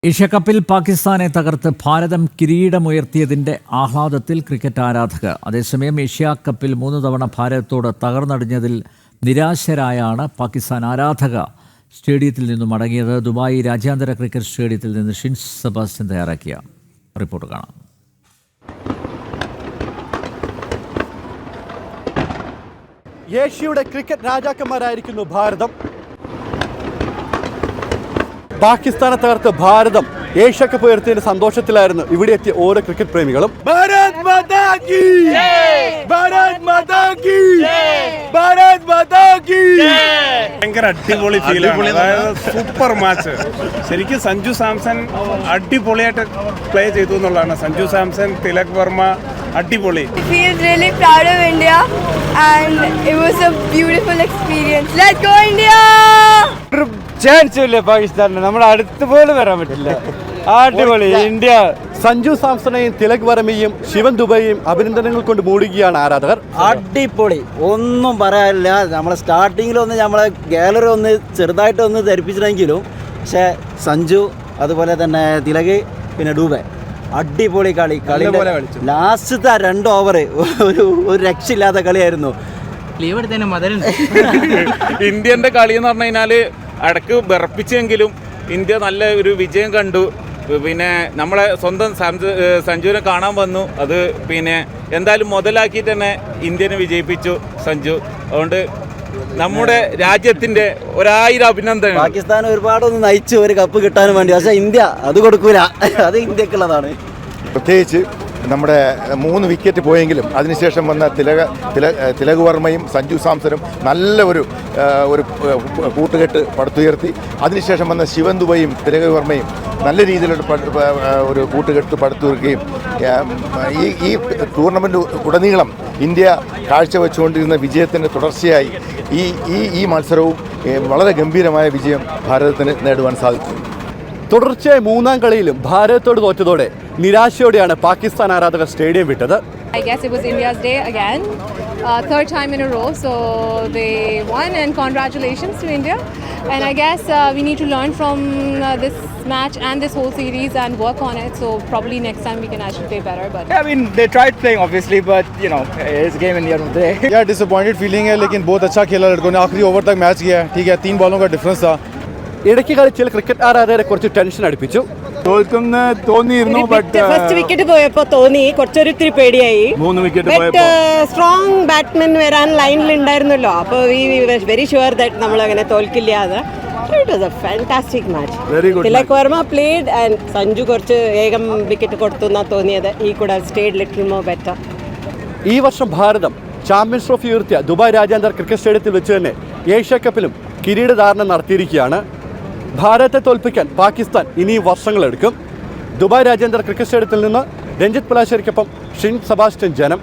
ഏഷ്യാകപ്പിൽ പാകിസ്ഥാനെ തകർത്ത് ഭാരതം കിരീടമുയർത്തിയതിൻ്റെ ആഹ്ലാദത്തിൽ ക്രിക്കറ്റ് ആരാധകർ. അതേസമയം ഏഷ്യാകപ്പിൽ 3 തവണ ഭാരതത്തോട് തകർന്നടിഞ്ഞതിൽ നിരാശരായാണ് പാകിസ്ഥാൻ ആരാധക സ്റ്റേഡിയത്തിൽ നിന്നും മടങ്ങിയത്. ദുബായ് രാജ്യാന്തര ക്രിക്കറ്റ് സ്റ്റേഡിയത്തിൽ നിന്ന് ഷിൻസ് സെബാസ്റ്റ്യൻ തയ്യാറാക്കിയ റിപ്പോർട്ട് കാണാം. ഏഷ്യയുടെ ക്രിക്കറ്റ് രാജാക്കന്മാരായിരിക്കുന്നു ഭാരതം. പാകിസ്ഥാനെ തകർത്ത് ഭാരതം ഏഷ്യാകപ്പ് ഉയർത്തിയതിന്റെ സന്തോഷത്തിലായിരുന്നു ഇവിടെ എത്തിയ ഓരോ ക്രിക്കറ്റ് പ്രേമികളും. ഭാരത് മാതാ കീ ജയ്, ഭാരത് മാതാ കീ ജയ്, ഭാരത് മാതാ കീ ജയ്. ഭയങ്കര അടിപൊളി ഫീലാണ്. Super match. ശരിക്കും സഞ്ജു സാംസൺ അടിപൊളിയായിട്ട് പ്ലേ ചെയ്തു എന്നുള്ളതാണ്. സഞ്ജു സാംസൺ, തിലക് വർമ്മ അടിപൊളി. I feel really proud of India and it was a beautiful experience. Let's go India! Chance ഇല്ല പാകിസ്ഥാനിന്, നമ്മുടെ അടുത്ത് പോലും വരാൻ പറ്റില്ല. അടിപൊളി ഇന്ത്യ. സഞ്ജു സാംസണെയും തിലക് വർമ്മയും ശിവൻ ദുബൈയും അഭിനന്ദനങ്ങൾ കൊണ്ട് മൂടുകയാണ് ആരാധകർ. അടിപൊളി, ഒന്നും പറയാനില്ല. നമ്മളെ സ്റ്റാർട്ടിങ്ങിലൊന്ന് നമ്മളെ ഗാലറി ഒന്ന് ചെറുതായിട്ടൊന്ന് ധരിപ്പിച്ചിട്ടെങ്കിലും, പക്ഷേ സഞ്ജു അതുപോലെ തന്നെ തിലക് പിന്നെ ഡൂബെ അടിപൊളി കളി. ലാസ്റ്റത്തെ 2 ഓവർ ഒരു രക്ഷയില്ലാത്ത കളിയായിരുന്നു. ഇന്ത്യൻ്റെ കളി എന്ന് പറഞ്ഞു കഴിഞ്ഞാൽ ഇടയ്ക്ക് വിറപ്പിച്ചെങ്കിലും ഇന്ത്യ നല്ല ഒരു വിജയം കണ്ടു. പിന്നെ നമ്മളെ സ്വന്തം സഞ്ജുവിനെ കാണാൻ വന്നു. അത് പിന്നെ എന്തായാലും മുതലാക്കിയിട്ട് തന്നെ ഇന്ത്യനെ വിജയിപ്പിച്ചു സഞ്ജു. അതുകൊണ്ട് നമ്മുടെ രാജ്യത്തിൻ്റെ 1000 അഭിനന്ദനം. പാകിസ്ഥാൻ ഒരുപാടൊന്ന് നയിച്ചു ഒരു കപ്പ് കിട്ടാനും വേണ്ടി, പക്ഷേ ഇന്ത്യ അത് കൊടുക്കൂല. അത് ഇന്ത്യക്കുള്ളതാണ്. പ്രത്യേകിച്ച് നമ്മുടെ 3 വിക്കറ്റ് പോയെങ്കിലും അതിനുശേഷം വന്ന തിലക് വർമ്മയും സഞ്ജു സാംസണും നല്ല ഒരു കൂട്ടുകെട്ട് പടുത്തുയർത്തി. അതിനുശേഷം വന്ന ശിവൻ ദുബൈയും തിലക് വർമ്മയും നല്ല രീതിയിലുള്ള ഒരു കൂട്ടുകെട്ട് പടുത്തുയർക്കുകയും ഈ ടൂർണമെൻറ്റ് ഉടനീളം ഇന്ത്യ കാഴ്ചവെച്ചുകൊണ്ടിരുന്ന വിജയത്തിൻ്റെ തുടർച്ചയായി ഈ മത്സരവും വളരെ ഗംഭീരമായ വിജയം ഭാരതത്തിന് നേടുവാൻ സാധിച്ചു. തുടർച്ചയായ 3ാം കളിയിലും ഭാരതത്തോട് തോറ്റതോടെ നിരാശയോടെയാണ് പാകിസ്ഥാൻ ആരാധകർ സ്റ്റേഡിയം വിട്ടത്. I guess it was India's day again, third time in a row, so they won and congratulations to India. And I guess we need to learn from this match and this whole series and work on it, so probably next time we can actually play better. But I mean they tried playing obviously, but you know it's game in the end of the day. Yeah, disappointed feeling है, लेकिन बहुत अच्छा खेला लड़कों ने. आखिरी over तक match किया है, ठीक है. 3 बॉलों का डिफरेंस था. ഇടയ്ക്ക് കളിച്ചിൽ ക്രിക്കറ്റ് ആരാധകരെ കുറച്ച് ടെൻഷൻ അടുപ്പിച്ചു. തോൽക്കുന്ന തോന്നിയിരുന്നു, ബട്ട് ഫസ്റ്റ് വിക്കറ്റ് പോയപ്പോൾ തോന്നി കുറച്ചൊരിത്തിരി പേടിയായി. 3 വിക്കറ്റ് ബട്ട് സ്ട്രോങ് ബാറ്റ്സ്മാൻ വരാൻ ലൈനിൽ ഉണ്ടായിരുന്നല്ലോ, അപ്പോൾ we was very sure that നമ്മൾ അങ്ങനെ തോൽക്കില്ല. അത് it was a fantastic match. Tilak Varma played and Sanju കുറച്ച് വേഗം വിക്കറ്റ് കൊടുത്തു എന്നാണ് തോന്നിയത്. ഈ കൂടെ സ്റ്റേഡ് ലിറ്റിൽ മോർ ബെറ്റർ. ഈ വർഷം ഭാരതം ചാമ്പ്യൻസ് ട്രോഫി ഉയർത്തിയ ദുബായ് രാജ്യാന്തര ക്രിക്കറ്റ് സ്റ്റേഡിയത്തിൽ വെച്ച് തന്നെ ഏഷ്യാകപ്പിലും കിരീടധാരണം നടത്തിയിരിക്കുകയാണ്. ഭാരതത്തെ തോൽപ്പിക്കാൻ പാകിസ്ഥാൻ ഇനി വർഷങ്ങളെടുക്കും. ദുബായ് രാജ്യാന്തര ക്രിക്കറ്റ് സ്റ്റേഡിയത്തിൽ നിന്ന് രഞ്ജിത്ത് പലാശ്ശേരിക്കൊപ്പം ഷിൻ സെബാസ്റ്റ്യൻ, ജനം.